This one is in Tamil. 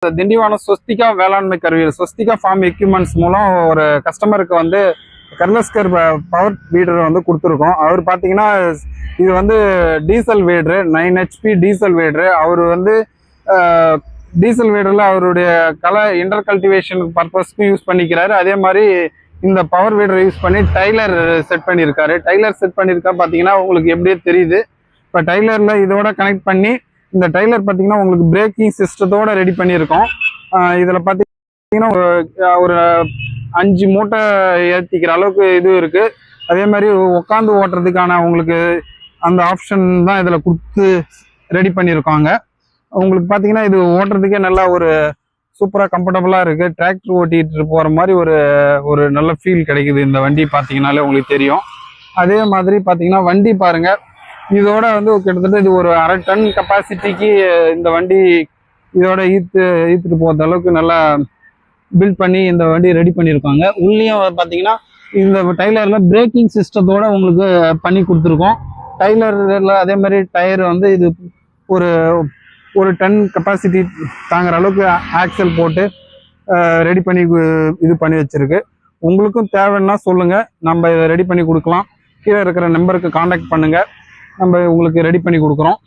திண்டிவனம் ஸ்வஸ்திகா வேளாண்மை கருவிகள் ஸ்வஸ்திகா ஃபார்ம் எக்யூப்மெண்ட்ஸ் மூலம் ஒரு கஸ்டமருக்கு வந்து கர்லஸ்கர் பவர் வீடர் வந்து கொடுத்துருக்கோம். அவர் பார்த்தீங்கன்னா இது வந்து diesel weeder 9 HP diesel weeder. அவர் வந்து டீசல் வீடரில் அவருடைய இன்டர் கல்டிவேஷன் பர்பஸ்க்கு யூஸ் பண்ணிக்கிறாரு. அதே மாதிரி இந்த பவர் வீடரை யூஸ் பண்ணி டைலர் செட் பண்ணியிருக்காரு. பார்த்தீங்கன்னா உங்களுக்கு எப்படியே தெரியுது. இப்போ டைலரில் இதோட கனெக்ட் பண்ணி இந்த டைலர் பார்த்தீங்கன்னா உங்களுக்கு பிரேக்கிங் சிஸ்டத்தோட ரெடி பண்ணியிருக்கோம். இதில் பார்த்தீங்கன்னா ஒரு 5 மூட்டை ஏற்றிக்கிற அளவுக்கு இது இருக்குது. அதே மாதிரி உட்காந்து ஓட்டுறதுக்கான உங்களுக்கு அந்த ஆப்ஷன் தான் இதில் கொடுத்து ரெடி பண்ணியிருக்காங்க. உங்களுக்கு பார்த்தீங்கன்னா இது ஓட்டுறதுக்கே நல்லா ஒரு சூப்பராக கம்ஃபர்டபுளாக இருக்குது. டிராக்டர் ஓட்டிகிட்டு போகிற மாதிரி ஒரு நல்ல ஃபீல் கிடைக்குது. இந்த வண்டி பார்த்தீங்கன்னாலே உங்களுக்கு தெரியும். அதே மாதிரி பார்த்தீங்கன்னா வண்டி பாருங்கள், இதோட வந்து கிட்டத்தட்ட இது ஒரு 1/2 டன் கெப்பாசிட்டிக்கு இந்த வண்டி இதோட ஈத்துட்டு போகிற அளவுக்கு நல்லா பில்ட் பண்ணி இந்த வண்டி ரெடி பண்ணியிருக்காங்க. உள்ளேயும் பார்த்தீங்கன்னா இந்த டைலரில் பிரேக்கிங் சிஸ்டத்தோட உங்களுக்கு பண்ணி கொடுத்துருக்கோம். டைலரில் அதே மாதிரி டயர் வந்து இது ஒரு டன் கெப்பாசிட்டி தாங்குற அளவுக்கு ஆக்சல் போட்டு ரெடி பண்ணி இது பண்ணி வச்சிருக்கு. உங்களுக்கும் தேவைன்னா சொல்லுங்கள், நம்ம இதை ரெடி பண்ணி கொடுக்கலாம். கீழே இருக்கிற நம்பருக்கு காண்டாக்ட் பண்ணுங்கள், நம்ம உங்களுக்கு ரெடி பண்ணி கொடுக்குறோம்.